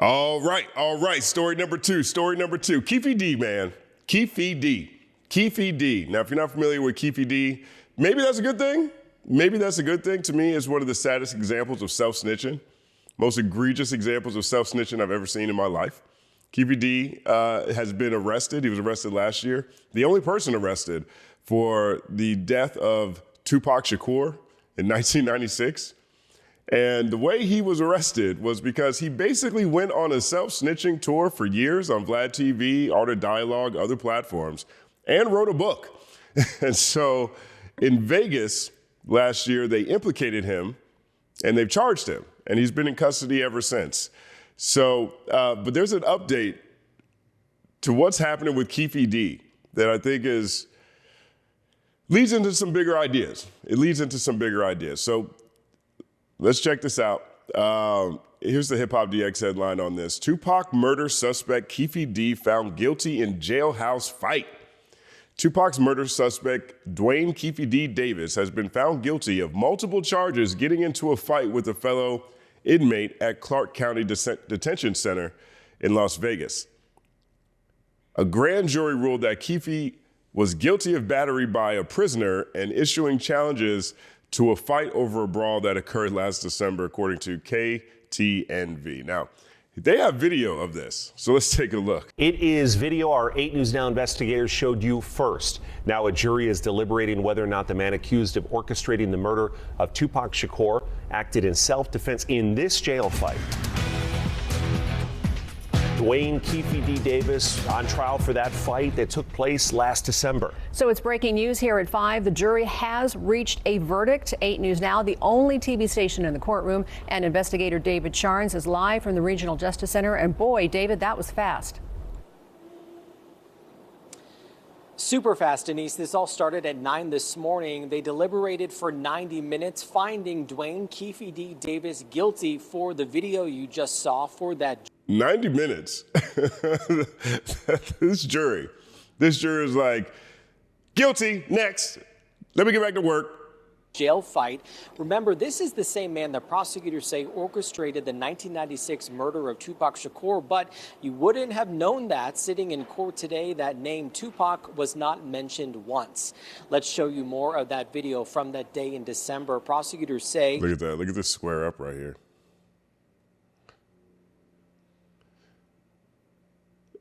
All right. Story number two. Keffe D, man. Keffe D. Now, if you're not familiar with Keffe D, maybe that's a good thing. To me, it's one of the saddest examples of self-snitching, most egregious examples of self-snitching I've ever seen in my life. Keffe D has been arrested. He was arrested last year. The only person arrested for the death of Tupac Shakur in 1996. And the way he was arrested was because he basically went on a self-snitching tour for years on Vlad TV, Art of Dialogue, other platforms, and wrote a book. And so in Vegas last year, they implicated him and they've charged him. And he's been in custody ever since. So, but there's an update to what's happening with Keffe D that I think leads into some bigger ideas. So let's check this out. Here's the Hip Hop DX headline on this. Tupac murder suspect Keffe D found guilty in jailhouse fight. Tupac's murder suspect, Dwayne Keefe D. Davis, has been found guilty of multiple charges getting into a fight with a fellow inmate at Clark County Detention Center in Las Vegas. A grand jury ruled that Keefe was guilty of battery by a prisoner and issuing challenges to a fight over a brawl that occurred last December, according to KTNV. Now, they have video of this, so let's take a look. It is video our 8 News Now investigators showed you first. Now a jury is deliberating whether or not the man accused of orchestrating the murder of Tupac Shakur acted in self-defense in this jail fight. Dwayne Keefe D. Davis on trial for that fight that took place last December. So it's breaking news here at 5. The jury has reached a verdict. 8 News Now, the only TV station in the courtroom, and investigator David Charnes is live from the Regional Justice Center. And boy, David, that was fast. Super fast, Denise. This all started at 9 this morning. They deliberated for 90 minutes, finding Dwayne Keefe D. Davis guilty for the video you just saw for that. 90 minutes. This jury is like, guilty, next. Let me get back to work. Jail fight. Remember, this is the same man that prosecutors say orchestrated the 1996 murder of Tupac Shakur, but you wouldn't have known that sitting in court today. That name Tupac was not mentioned once. Let's show you more of that video from that day in December. Prosecutors say, look at that. Look at this square up right here.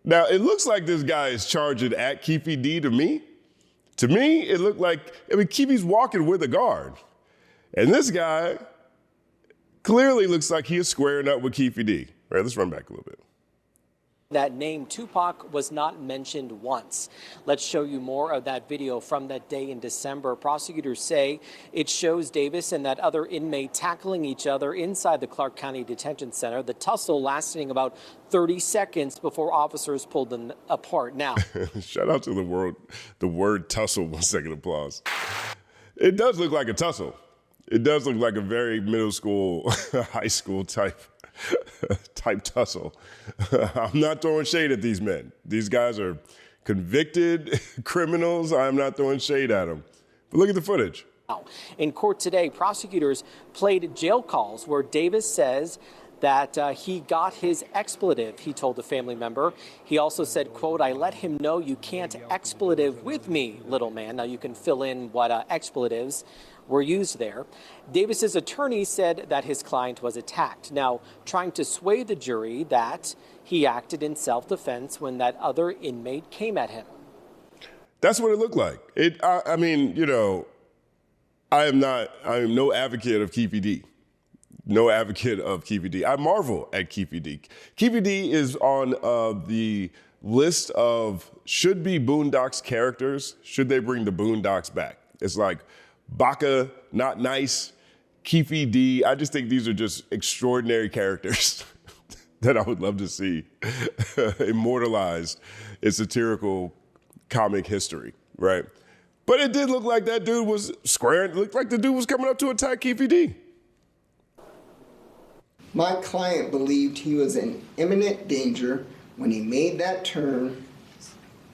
Now, it looks like this guy is charging at Keffe D to me. To me, it looked like, Keffe's walking with a guard. And this guy clearly looks like he is squaring up with Keffe D. Right, let's run back a little bit. that name Tupac was not mentioned once. Let's show you more of that video from that day in December. Prosecutors say it shows Davis and that other inmate tackling each other inside the Clark County Detention Center, the tussle lasting about 30 seconds before officers pulled them apart. Now, shout out to the word tussle. 1 second applause. It does look like a tussle. It does look like a very middle school, high school type tussle. I'm not throwing shade at these men. These guys are convicted criminals. I'm not throwing shade at them. But look at the footage. In court today, prosecutors played jail calls where Davis says that he got his expletive, he told a family member. He also said, quote, "I let him know you can't expletive with me, little man." Now you can fill in what expletives were used there. Davis's attorney said that his client was attacked. Now, trying to sway the jury that he acted in self-defense when that other inmate came at him. That's what it looked like. I mean, you know, I am no advocate of Keefe D. No advocate of Keefe D. I marvel at Keefe D. Keefe D is on the list of should-be Boondocks characters. Should they bring the Boondocks back? It's like Baca, not nice, Keefe D. I just think these are just extraordinary characters that I would love to see immortalized in satirical comic history, right? But it did look like that dude was squaring. It looked like the dude was coming up to attack Keefe D. My client believed he was in imminent danger when he made that turn,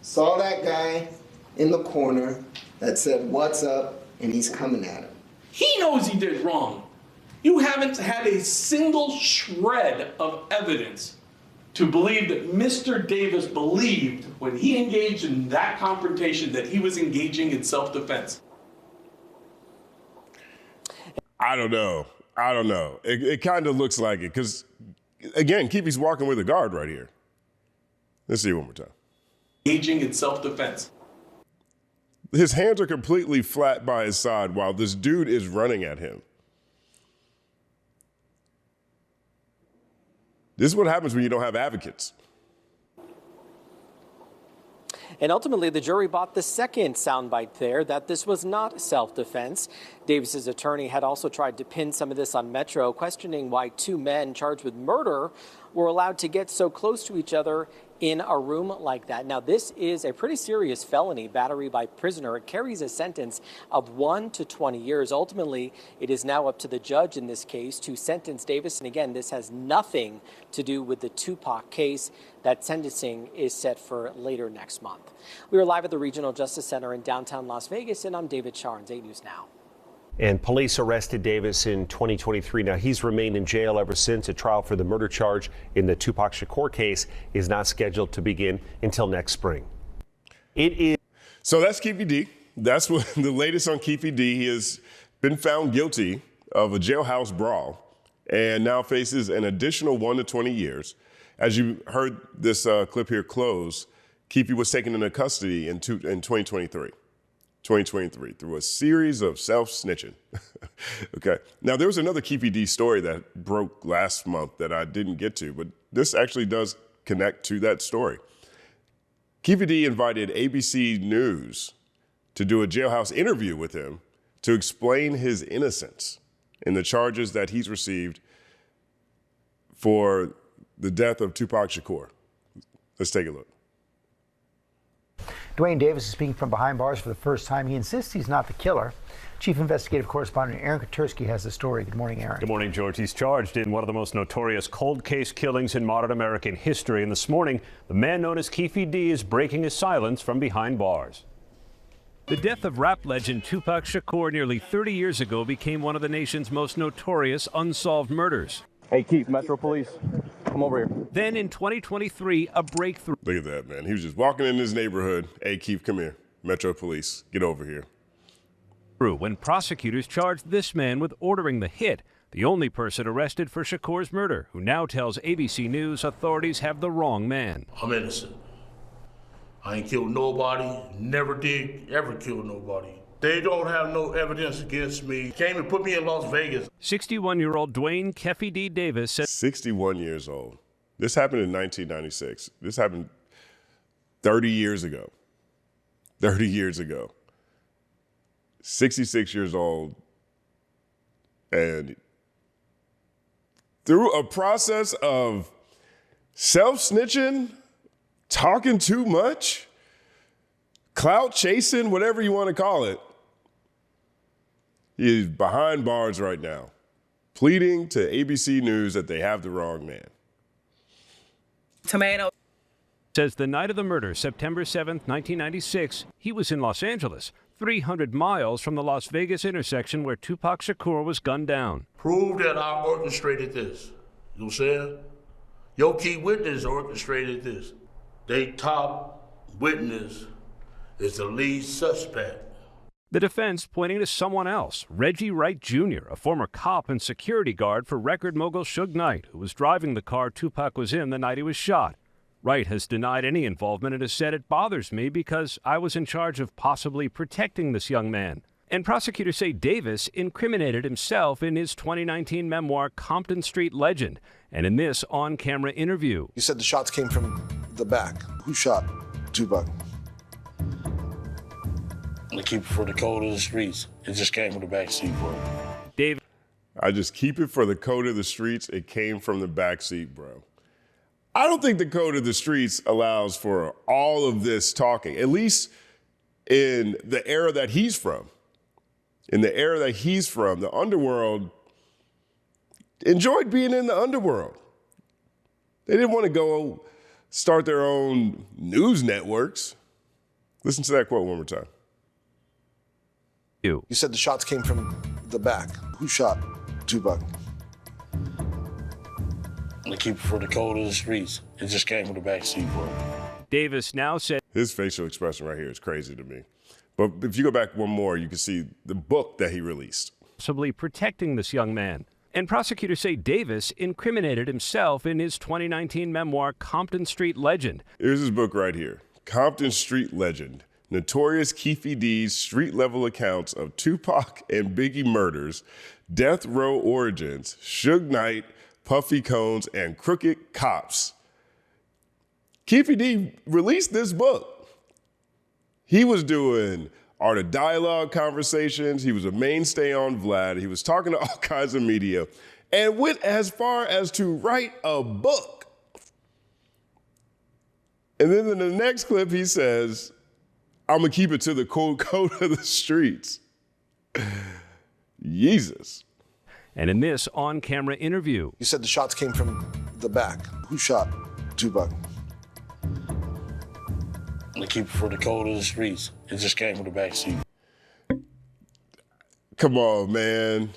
saw that guy in the corner that said, "What's up?" and he's coming at him. He knows he did wrong. You haven't had a single shred of evidence to believe that Mr. Davis believed when he engaged in that confrontation that he was engaging in self-defense. I don't know. It kind of looks like it because, again, Keefe's walking with a guard right here. Let's see it one more time. Engaging in self-defense. His hands are completely flat by his side while this dude is running at him. This is what happens when you don't have advocates. And ultimately, the jury bought the second soundbite there, that this was not self-defense. Davis's attorney had also tried to pin some of this on Metro, questioning why two men charged with murder were allowed to get so close to each other in a room like that. Now, this is a pretty serious felony, battery by prisoner. It carries a sentence of 1 to 20 years. Ultimately, it is now up to the judge in this case to sentence Davis. And again, this has nothing to do with the Tupac case. That sentencing is set for later next month. We are live at the Regional Justice Center in downtown Las Vegas, and I'm David Charnes, 8 News Now. And police arrested Davis in 2023. Now, he's remained in jail ever since. A trial for the murder charge in the Tupac Shakur case is not scheduled to begin until next spring. It is. So that's Keffe D. That's what the latest on Keffe D. He has been found guilty of a jailhouse brawl and now faces an additional 1 to 20 years. As you heard this clip here close, Keffe was taken into custody in 2023 through a series of self-snitching. Okay. Now, there was another Keffe D story that broke last month that I didn't get to, but this actually does connect to that story. Keffe D invited ABC News to do a jailhouse interview with him to explain his innocence in the charges that he's received for the death of Tupac Shakur. Let's take a look. Dwayne Davis is speaking from behind bars for the first time. He insists he's not the killer. Chief Investigative Correspondent Aaron Katersky has the story. Good morning, Aaron. Good morning, George. He's charged in one of the most notorious cold case killings in modern American history. And this morning, the man known as Keefe D is breaking his silence from behind bars. The death of rap legend Tupac Shakur nearly 30 years ago became one of the nation's most notorious unsolved murders. Hey, Keefe, Metro Police, come over here. Then in 2023, a breakthrough. Look at that, man. He was just walking in his neighborhood. Hey, Keefe, come here. Metro Police, get over here. When prosecutors charged this man with ordering the hit, the only person arrested for Shakur's murder, who now tells ABC News authorities have the wrong man. I'm innocent. I ain't killed nobody, never did ever kill nobody. They don't have no evidence against me. Came and put me in Las Vegas. 61-year-old Dwayne Keffe D. Davis said 61 years old. This happened in 1996. This happened 30 years ago. 30 years ago. 66 years old. And through a process of self-snitching, talking too much, clout chasing, whatever you want to call it, he is behind bars right now, pleading to ABC News that they have the wrong man. Tomato says the night of the murder, September 7th, 1996, he was in Los Angeles, 300 miles from the Las Vegas intersection where Tupac Shakur was gunned down. Prove that I orchestrated this. You know what I'm saying? Your key witness orchestrated this. They top witness is the lead suspect. The defense pointing to someone else, Reggie Wright Jr., a former cop and security guard for record mogul Suge Knight, who was driving the car Tupac was in the night he was shot. Wright has denied any involvement and has said, "It bothers me because I was in charge of possibly protecting this young man." And prosecutors say Davis incriminated himself in his 2019 memoir, Compton Street Legend, and in this on-camera interview. You said the shots came from the back. Who shot Tupac? I keep it for the code of the streets. It just came from the backseat, bro. David. I just keep it for the code of the streets. It came from the backseat, bro. I don't think the code of the streets allows for all of this talking, at least in the era that he's from. In the era that he's from, the underworld enjoyed being in the underworld. They didn't want to go start their own news networks. Listen to that quote one more time. You said the shots came from the back. Who shot Tupac? I to keep it for the cold of the streets. It just came from the backseat, bro. Davis now said his facial expression right here is crazy to me. But if you go back one more, you can see the book that he released. possibly protecting this young man. And prosecutors say Davis incriminated himself in his 2019 memoir, Compton Street Legend. Here's his book right here, Compton Street Legend, Notorious Keffe D's street-level accounts of Tupac and Biggie murders, death row origins, Suge Knight, Puffy Cones, and crooked cops. Keefe D released this book. He was doing Art of Dialogue conversations. He was a mainstay on Vlad. He was talking to all kinds of media and went as far as to write a book. And then in the next clip, he says, I'm gonna keep it to the cold code of the streets. Jesus. And in this on-camera interview, You said the shots came from the back. Who shot Tupac? To keep it for the cold of the streets. It just came from the backseat. Come on, man.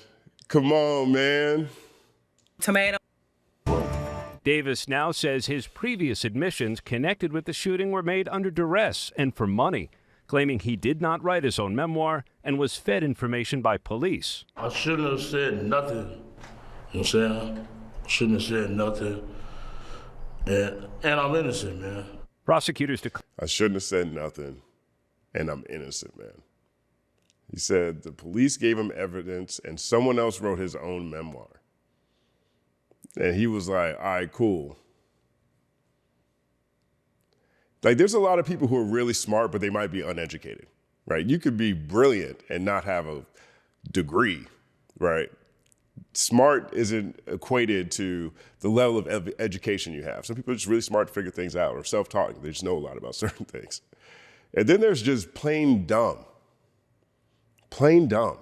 Come on, man. Tomato. Davis now says his previous admissions connected with the shooting were made under duress and for money, claiming he did not write his own memoir and was fed information by police. I shouldn't have said nothing. You know what I'm saying? I shouldn't have said nothing. And I'm innocent, man. Prosecutors I shouldn't have said nothing, and I'm innocent, man. He said the police gave him evidence and someone else wrote his own memoir. And he was like, all right, cool. Like, there's a lot of people who are really smart, but they might be uneducated, right? You could be brilliant and not have a degree, right? Smart isn't equated to the level of education you have. Some people are just really smart to figure things out, or self-taught. They just know a lot about certain things. And then there's just plain dumb. Plain dumb.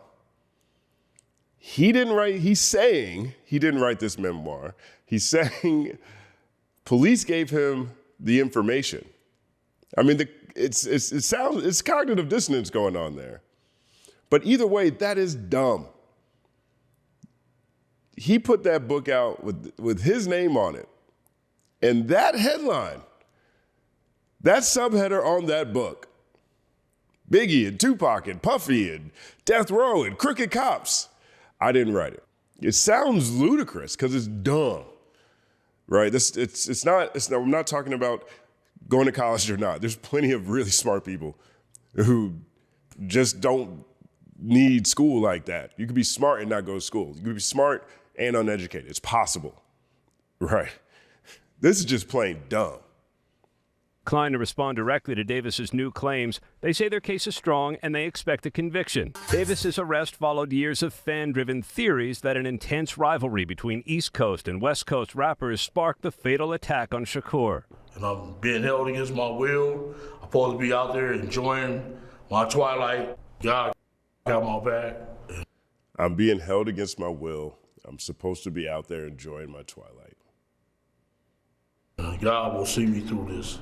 He's saying he didn't write this memoir. He's saying police gave him the information. I mean, it's cognitive dissonance going on there. But either way, that is dumb. He put that book out with his name on it. And that headline, that subheader on that book, Biggie and Tupac and Puffy and Death Row and crooked cops, I didn't write it. It sounds ludicrous because it's dumb, right? I'm not talking about going to college or not. There's plenty of really smart people who just don't need school like that. You could be smart and not go to school. You could be smart and uneducated. It's possible, right? This is just plain dumb. declined to respond directly to Davis's new claims. They say their case is strong and they expect a conviction. Davis's arrest followed years of fan-driven theories that an intense rivalry between East Coast and West Coast rappers sparked the fatal attack on Shakur. And I'm being held against my will. I'm supposed to be out there enjoying my twilight. God got my back. I'm being held against my will. I'm supposed to be out there enjoying my twilight. God will see me through this.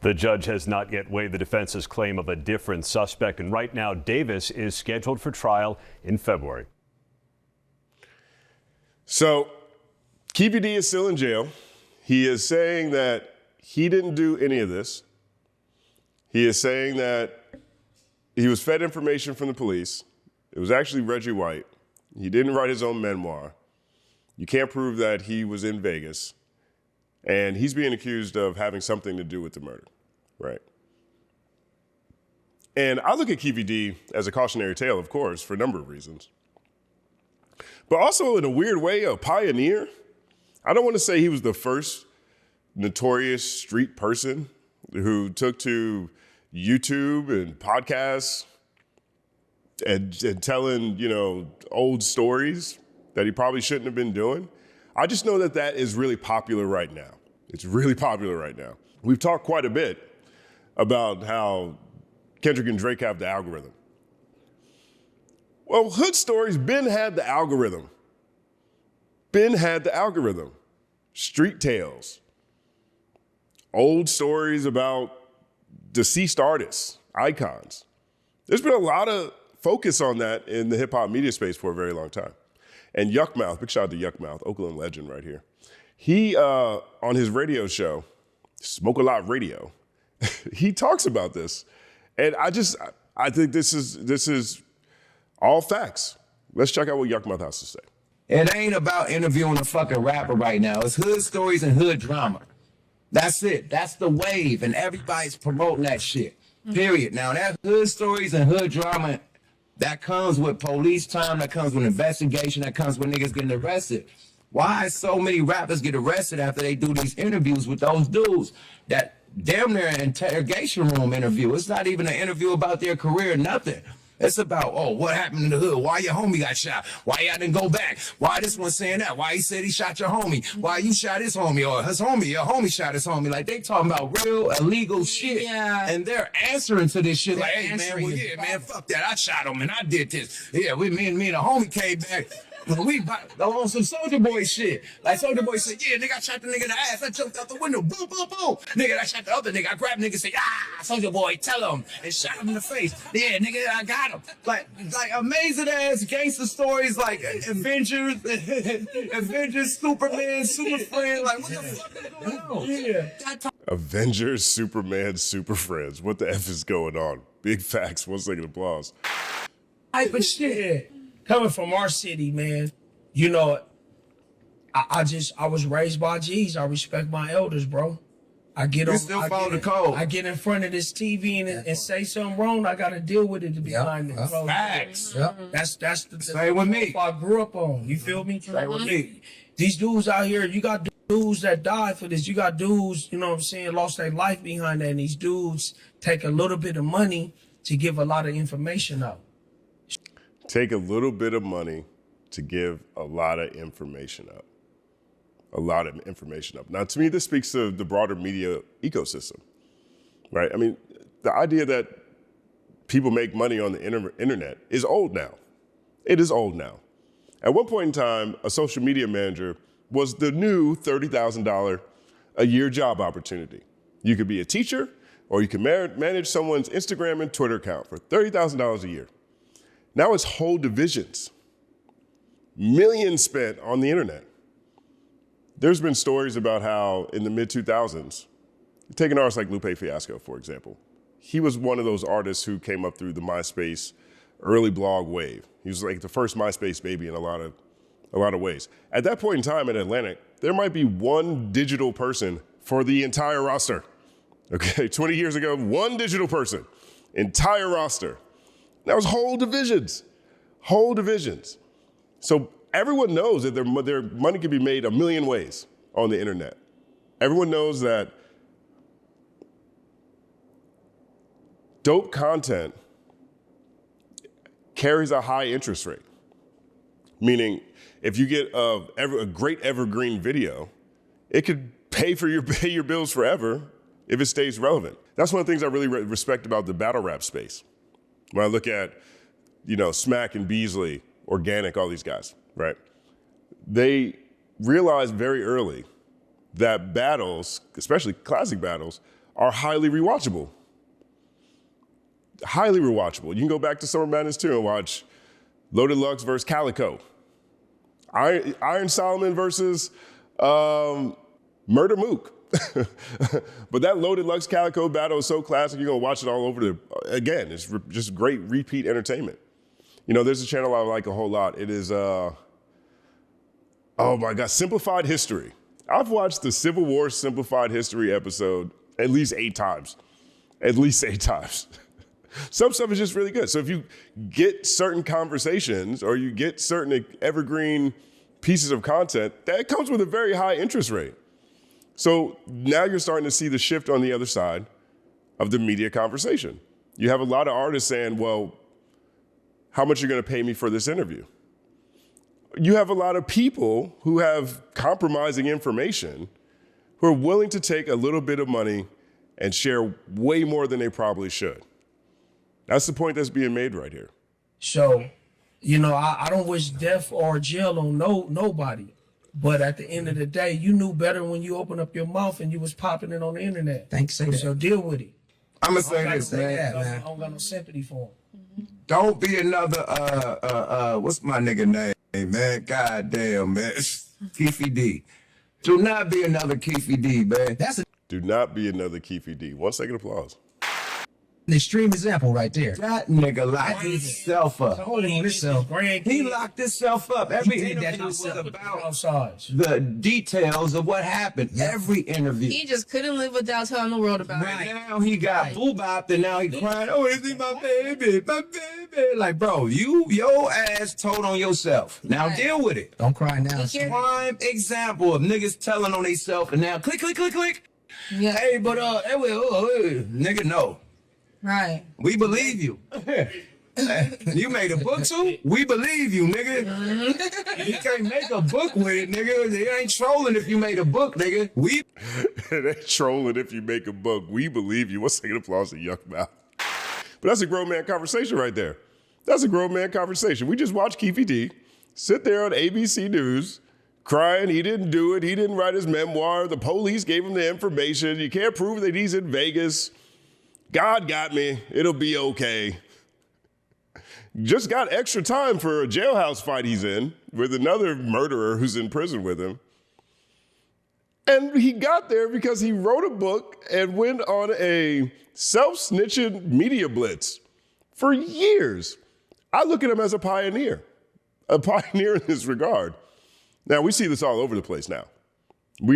The judge has not yet weighed the defense's claim of a different suspect, and right now Davis is scheduled for trial in February. So, Keefe D is still in jail. He is saying that he didn't do any of this. He is saying that he was fed information from the police. It was actually Reggie White. He didn't write his own memoir. You can't prove that he was in Vegas. And he's being accused of having something to do with the murder, right? And I look at Keefe D as a cautionary tale, of course, for a number of reasons. But also, in a weird way, a pioneer. I don't want to say he was the first notorious street person who took to YouTube and podcasts and telling, old stories that he probably shouldn't have been doing. I just know that that is really popular right now. It's really popular right now. We've talked quite a bit about how Kendrick and Drake have the algorithm. Well, Hood Stories Ben had the algorithm. Ben had the algorithm. Street tales. Old stories about deceased artists, icons. There's been a lot of focus on that in the hip hop media space for a very long time. And Yuck Mouth, big shout out to Yuck Mouth, Oakland legend right here. He, on his radio show, Smoke a Lot Radio, he talks about this. And I think this is all facts. Let's check out what Yuckmouth has to say. It ain't about interviewing a fucking rapper right now. It's hood stories and hood drama. That's it. That's the wave, and everybody's promoting that shit. Period. Now, that hood stories and hood drama, that comes with police time, that comes with investigation, that comes with niggas getting arrested. Why so many rappers get arrested after they do these interviews with those dudes? That damn near an interrogation room interview. It's not even an interview about their career, nothing. It's about, oh, what happened in the hood? Why your homie got shot? Why y'all didn't go back? Why this one saying that? Why he said he shot your homie? Why you shot his homie? Or his homie, your homie shot his homie. Like, they talking about real illegal shit. Yeah. And they're answering to this shit. Like, hey, man, well, yeah, man, fuck that. I shot him and I did this. Yeah, me and the homie came back. We on some Soulja Boy shit. Like Soulja Boy said, yeah, nigga, I shot the nigga in the ass. I jumped out the window. Boom, boom, boom. Nigga, I shot the other nigga. I grabbed nigga and said, Soulja Boy, tell him. And shot him in the face. Yeah, nigga, I got him. Like amazing ass gangster stories like Avengers, Superman, Super Friends. Like, what the fuck is going on? Yeah. Avengers, Superman, Super Friends. What the F is going on? Big facts. 1 second applause. Type of shit. Coming from our city, man, you know, I was raised by G's. I respect my elders, bro. I get on. Still follow the code. I get in front of this TV and say something wrong. I got to deal with it to be behind it, bro. Facts. Yep. That's the Stay with me. I grew up on. You feel me? Stay with me. These dudes out here, you got dudes that died for this. You got dudes, you know what I'm saying, lost their life behind that. And these dudes take a little bit of money to give a lot of information out. Take a little bit of money to give a lot of information up. A lot of information up. Now, to me, this speaks to the broader media ecosystem, right? I mean, the idea that people make money on the internet is old now. It is old now. At one point in time, a social media manager was the new $30,000 a year job opportunity. You could be a teacher, or you could manage someone's Instagram and Twitter account for $30,000 a year. Now it's whole divisions. Millions spent on the internet. There's been stories about how in the mid-2000s, take an artist like Lupe Fiasco, for example. He was one of those artists who came up through the MySpace early blog wave. He was like the first MySpace baby in a lot of ways. At that point in time in Atlantic, there might be one digital person for the entire roster. Okay, 20 years ago, one digital person, entire roster. That was whole divisions. So everyone knows that their money can be made a million ways on the internet. Everyone knows that dope content carries a high interest rate. Meaning, if you get a great evergreen video, it could pay your bills forever if it stays relevant. That's one of the things I really respect about the battle rap space. When I look at, Smack and Beasley, Organic, all these guys, right? They realized very early that battles, especially classic battles, are highly rewatchable. Highly rewatchable. You can go back to Summer Madness 2 and watch Loaded Lux versus Calico. Iron Solomon versus Murder Mook. But that Loaded Lux Calico battle is so classic, you're gonna watch it all over again, it's just great repeat entertainment. There's a channel I like a whole lot. It is, oh my God, Simplified History. I've watched the Civil War Simplified History episode at least 8 times. Some stuff is just really good. So if you get certain conversations or you get certain evergreen pieces of content, that comes with a very high interest rate. So now you're starting to see the shift on the other side of the media conversation. You have a lot of artists saying, well, how much are you going to pay me for this interview? You have a lot of people who have compromising information who are willing to take a little bit of money and share way more than they probably should. That's the point that's being made right here. So, I don't wish death or jail on nobody. But at the end of the day, you knew better when you opened up your mouth and you was popping it on the internet. Thanks. So deal with it. I'm gonna say this, man. I don't got no sympathy for him. Don't be another what's my nigga name, man? God damn, man. Keefe D. Do not be another Keefe D, man. That's Do not be another Keffe D. 1 second applause. an extreme example right there. That nigga locked himself up. Hold on, He locked himself up. Every He did that interview was himself. about the details of what happened. Every interview. He just couldn't live without telling the world about Right it. now he got boo-bopped and now he crying, oh, is he my baby, my baby? Like, bro, your ass told on yourself. Now deal with it. Don't cry now. Prime example of niggas telling on themselves and now click, click, click, click. Yeah. Hey, but nigga, no. Right. We believe you. You made a book too? We believe you, nigga. You can't make a book with it, nigga. It ain't trolling if you made a book, nigga. It ain't trolling if you make a book. We believe you. 1 second applause to Yuck Mouth. But that's a grown man conversation right there. That's a grown man conversation. We just watched Keefe D sit there on ABC News crying he didn't do it. He didn't write his memoir. The police gave him the information. You can't prove that he's in Vegas. God got me. It'll be okay. Just got extra time for a jailhouse fight he's in with another murderer who's in prison with him. And he got there because he wrote a book and went on a self-snitching media blitz for years. I look at him as a pioneer in this regard. Now, we see this all over the place now. We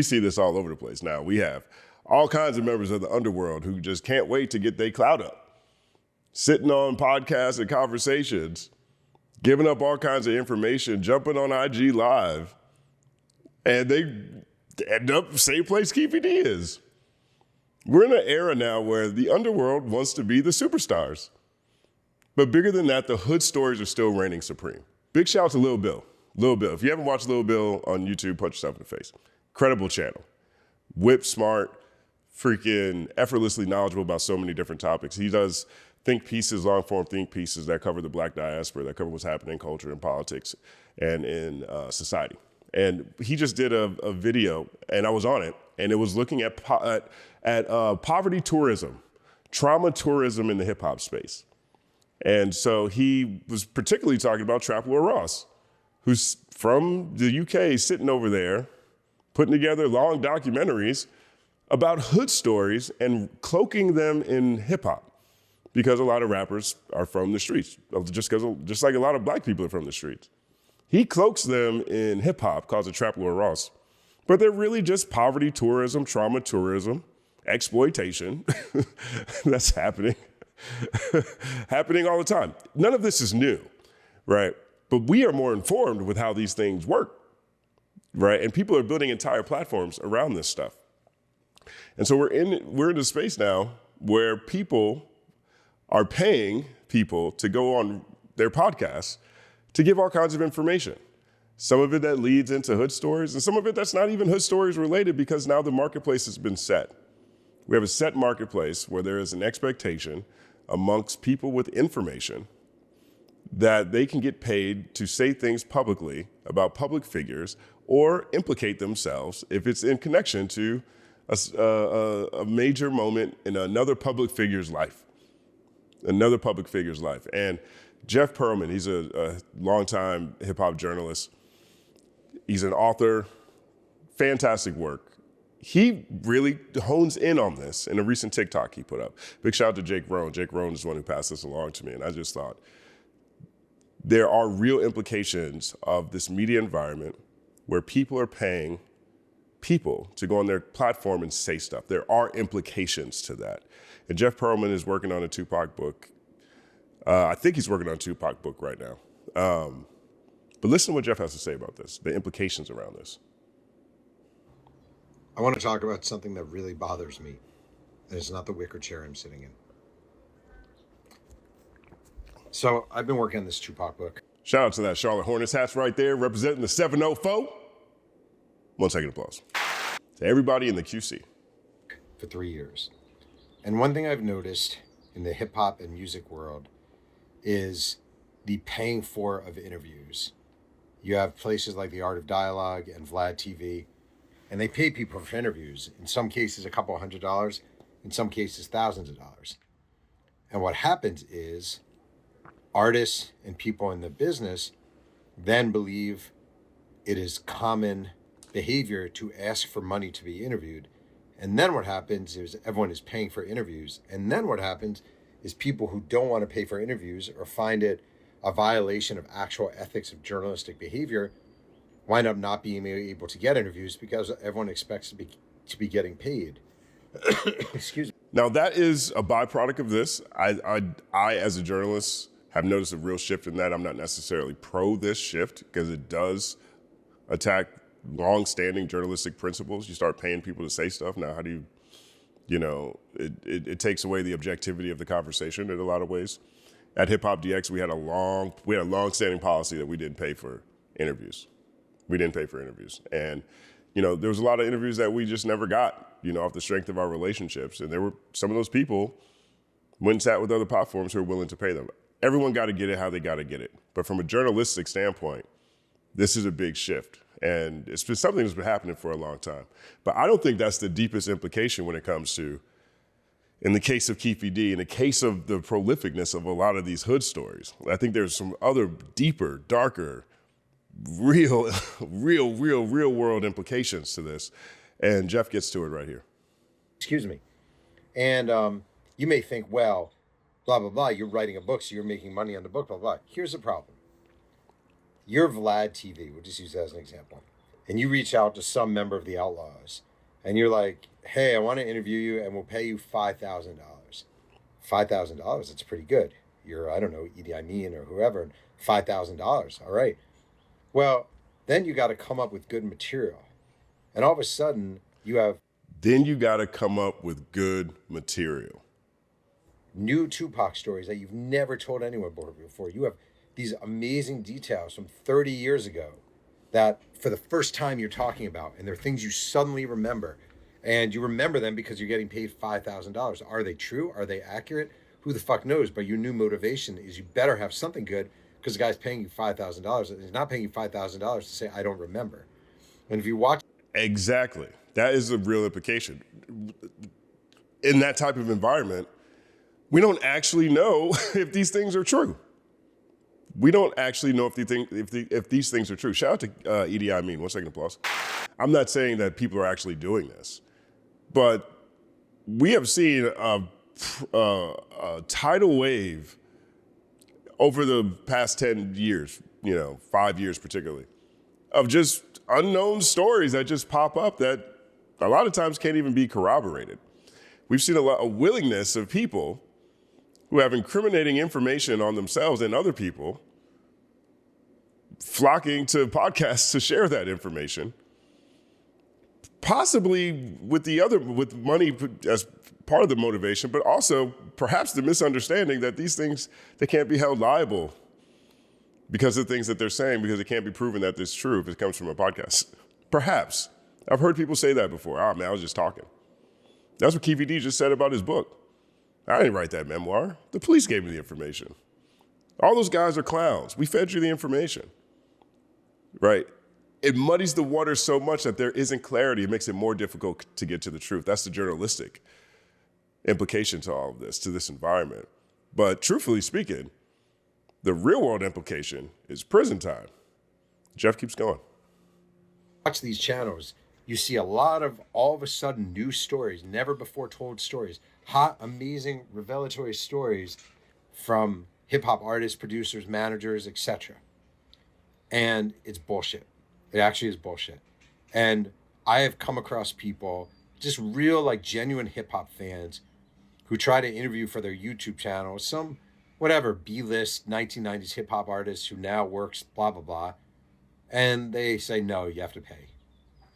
have all kinds of members of the underworld who just can't wait to get their clout up, sitting on podcasts and conversations, giving up all kinds of information, jumping on IG Live, and they end up same place Keefe D is. We're in an era now where the underworld wants to be the superstars. But bigger than that, the hood stories are still reigning supreme. Big shout out to Lil Bill. Lil Bill. If you haven't watched Lil Bill on YouTube, punch yourself in the face. Credible channel. Whip smart, freaking effortlessly knowledgeable about so many different topics. He does think pieces, long form think pieces that cover the black diaspora, that cover what's happening in culture and politics and in society. And he just did a video, and I was on it, and it was looking at poverty tourism, trauma tourism in the hip hop space. And so he was particularly talking about Trap Lord Ross, who's from the UK, sitting over there, putting together long documentaries about hood stories and cloaking them in hip hop, because a lot of rappers are from the streets, just like a lot of black people are from the streets. He cloaks them in hip hop, calls it Trap Lord Ross, but they're really just poverty tourism, trauma tourism, exploitation that's happening all the time. None of this is new, right? But we are more informed with how these things work, right? And people are building entire platforms around this stuff. And so we're in a space now where people are paying people to go on their podcasts to give all kinds of information. Some of it that leads into hood stories, and some of it that's not even hood stories related, because now the marketplace has been set. We have a set marketplace where there is an expectation amongst people with information that they can get paid to say things publicly about public figures or implicate themselves if it's in connection to a major moment in another public figure's life. And Jeff Pearlman, he's a longtime hip hop journalist. He's an author, fantastic work. He really hones in on this in a recent TikTok he put up. Big shout out to Jake Rohn. Jake Rohn is the one who passed this along to me, and I just thought there are real implications of this media environment where people are paying people to go on their platform and say stuff. There are implications to that. And Jeff Pearlman is working on a Tupac book. I think he's working on a Tupac book right now. But listen to what Jeff has to say about this, the implications around this. I want to talk about something that really bothers me, and it's not the wicker chair I'm sitting in. So I've been working on this Tupac book. Shout out to that Charlotte Hornets hats right there, representing the 704. 1 second applause. To everybody in the QC. For 3 years. And one thing I've noticed in the hip hop and music world is the paying for of interviews. You have places like The Art of Dialogue and Vlad TV, and they pay people for interviews. In some cases, a couple $100, in some cases, thousands of dollars. And what happens is artists and people in the business then believe it is common behavior to ask for money to be interviewed. And then what happens is everyone is paying for interviews. And then what happens is people who don't want to pay for interviews or find it a violation of actual ethics of journalistic behavior wind up not being able to get interviews because everyone expects to be getting paid. Excuse me. Now, that is a byproduct of this. I, as a journalist, have noticed a real shift in that. I'm not necessarily pro this shift because it does attack long-standing journalistic principles. You start paying people to say stuff. Now, how do it takes away the objectivity of the conversation in a lot of ways. At Hip Hop DX, we had a long-standing policy that we didn't pay for interviews. And, there was a lot of interviews that we just never got, off the strength of our relationships. And there were some of those people went and sat with other platforms who are willing to pay them. Everyone got to get it how they got to get it. But from a journalistic standpoint, this is a big shift. And it's been something that's been happening for a long time. But I don't think that's the deepest implication when it comes to, in the case of Keefe D, in the case of the prolificness of a lot of these hood stories. I think there's some other deeper, darker, real world implications to this. And Jeff gets to it right here. Excuse me. And you may think, well, blah, blah, blah, you're writing a book, so you're making money on the book, blah, blah. Here's the problem. You're Vlad TV, we'll just use that as an example. And you reach out to some member of the Outlaws, and you're like, hey, I want to interview you, and we'll pay you $5,000. $5,000, that's pretty good. You're, I don't know, Idi Amin or whoever, and $5,000, all right. Well, then you got to come up with good material. And all of a sudden, you have... Then you got to come up with good material. New Tupac stories that you've never told anyone before. You have these amazing details from 30 years ago that for the first time you're talking about, and they're things you suddenly remember. And you remember them because you're getting paid $5,000. Are they true? Are they accurate? Who the fuck knows? But your new motivation is you better have something good because the guy's paying you $5,000. He's not paying you $5,000 to say, I don't remember. And if you watch... Exactly. That is the real implication. In that type of environment, we don't actually know if these things are true. We don't actually know if these things are true. Shout out to Idi Amin. 1 second applause. I'm not saying that people are actually doing this, but we have seen a tidal wave over the past 10 years, 5 years particularly, of just unknown stories that just pop up that a lot of times can't even be corroborated. We've seen a willingness of people who have incriminating information on themselves and other people flocking to podcasts to share that information, possibly with money as part of the motivation, but also perhaps the misunderstanding that these things, they can't be held liable because of things that they're saying, because it can't be proven that it's true if it comes from a podcast. Perhaps. I've heard people say that before. Oh, man, I was just talking. That's what Keefe D just said about his book. I didn't write that memoir. The police gave me the information. All those guys are clowns. We fed you the information, right? It muddies the water so much that there isn't clarity. It makes it more difficult to get to the truth. That's the journalistic implication to all of this, to this environment. But truthfully speaking, the real world implication is prison time. Jeff keeps going. Watch these channels. You see a lot of all of a sudden new stories, never before told stories, hot, amazing, revelatory stories from hip hop artists, producers, managers, etc. And it's bullshit. It actually is bullshit. And I have come across people, just real, like, genuine hip hop fans who try to interview for their YouTube channel, some, whatever, B-list 1990s hip hop artist who now works, blah, blah, blah. And they say, no, you have to pay.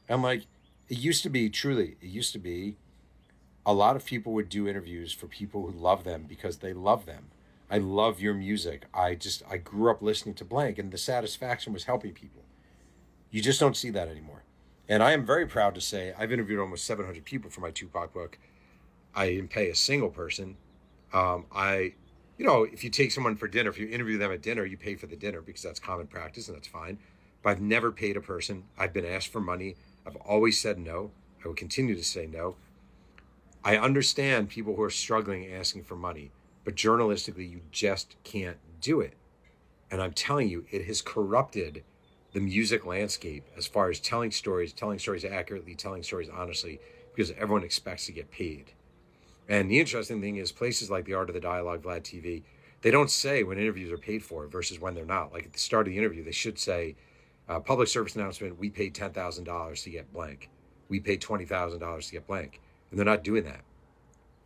I'm like, it used to be, truly, it used to be a lot of people would do interviews for people who love them because they love them. I love your music. I grew up listening to blank, and the satisfaction was helping people. You just don't see that anymore. And I am very proud to say I've interviewed almost 700 people for my Tupac book. I didn't pay a single person. If you take someone for dinner, if you interview them at dinner, you pay for the dinner because that's common practice and that's fine. But I've never paid a person. I've been asked for money. I've always said no. I will continue to say no. I understand people who are struggling asking for money, but journalistically, you just can't do it. And I'm telling you, it has corrupted the music landscape as far as telling stories accurately, telling stories honestly, because everyone expects to get paid. And the interesting thing is places like the Art of the Dialogue, Vlad TV, they don't say when interviews are paid for versus when they're not. Like at the start of the interview, they should say, public service announcement, we paid $10,000 to get blank. We paid $20,000 to get blank. And they're not doing that.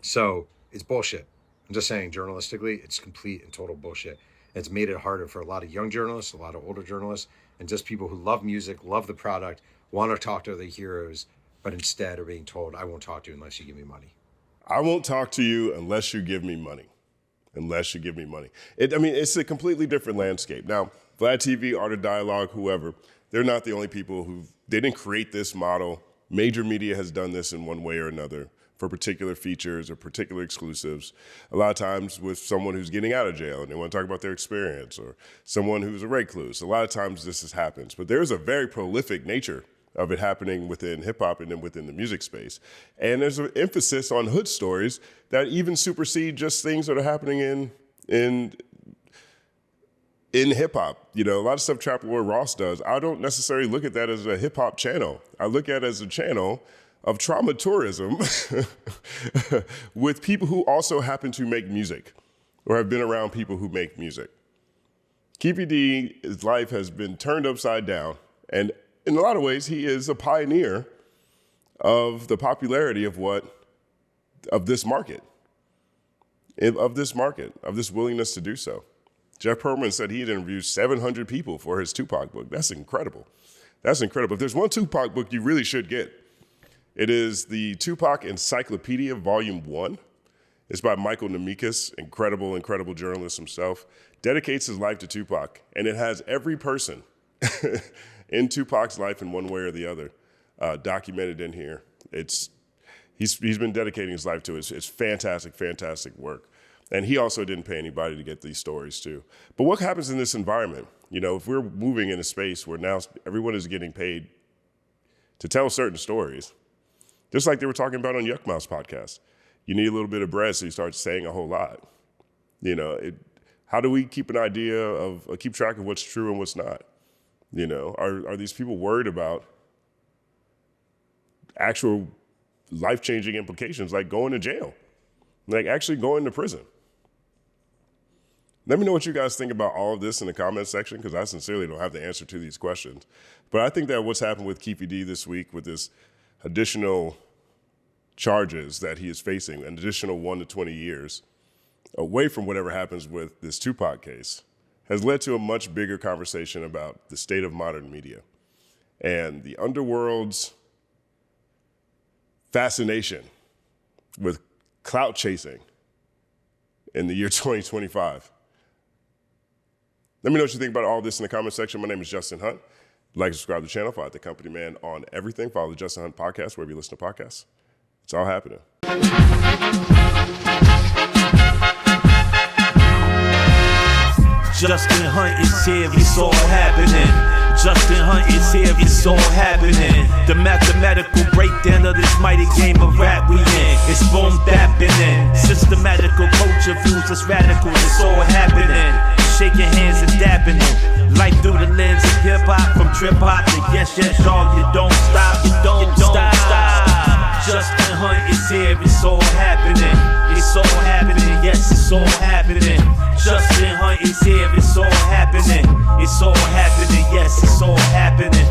So it's bullshit. I'm just saying, journalistically, it's complete and total bullshit. And it's made it harder for a lot of young journalists, a lot of older journalists, and just people who love music, love the product, want to talk to their heroes, but instead are being told, I won't talk to you unless you give me money. I won't talk to you unless you give me money. Unless you give me money. It's a completely different landscape. Now, Vlad TV, Art of Dialogue, whoever, they're not the only people they didn't create this model. Major media has done this in one way or another for particular features or particular exclusives. A lot of times with someone who's getting out of jail and they want to talk about their experience, or someone who's a recluse. A lot of times this happens, but there's a very prolific nature of it happening within hip hop and then within the music space. And there's an emphasis on hood stories that even supersede just things that are happening in hip hop. You know, a lot of stuff Trap Lord Ross does, I don't necessarily look at that as a hip hop channel. I look at it as a channel of trauma tourism with people who also happen to make music or have been around people who make music. Keffe D's life has been turned upside down, and in a lot of ways, he is a pioneer of the popularity of this market, of this willingness to do so. Jeff Pearlman said he had interviewed 700 people for his Tupac book. That's incredible. That's incredible. If there's one Tupac book you really should get, it is the Tupac Encyclopedia, Volume 1. It's by Michael Nemikis, incredible journalist himself. Dedicates his life to Tupac, and it has every person in Tupac's life in one way or the other documented in here. He's been dedicating his life to it. It's fantastic work. And he also didn't pay anybody to get these stories too. But what happens in this environment? You know, if we're moving in a space where now everyone is getting paid to tell certain stories, just like they were talking about on Yuck Mouse podcast, you need a little bit of bread so you start saying a whole lot. You know, how do we keep an idea of, keep track of what's true and what's not? You know, are these people worried about actual life-changing implications, like going to jail, like actually going to prison? Let me know what you guys think about all of this in the comments section, because I sincerely don't have the answer to these questions. But I think that what's happened with Keefe D this week with this additional charges that he is facing, an additional 1 to 20 years, away from whatever happens with this Tupac case, has led to a much bigger conversation about the state of modern media and the underworld's fascination with clout chasing in the year 2025. Let me know what you think about all this in the comment section. My name is Justin Hunt. Like and subscribe to the channel. Follow the Company Man on everything. Follow the Justin Hunt podcast wherever you listen to podcasts. It's all happening. Justin Hunt is here, it's all happening. Justin Hunt is here, it's all happening. The mathematical breakdown of this mighty game of rap we in. It's boom bapping. Systematical culture views us radical, it's all happening. Shaking hands and dapping it. Life through the lens of hip hop, from trip hop to yes, y'all, you don't stop, you don't stop. Justin Hunt is here, it's all happening. It's all happening, yes, it's all happening. Justin Hunt is here, it's all happening. It's all happening, yes, it's all happening.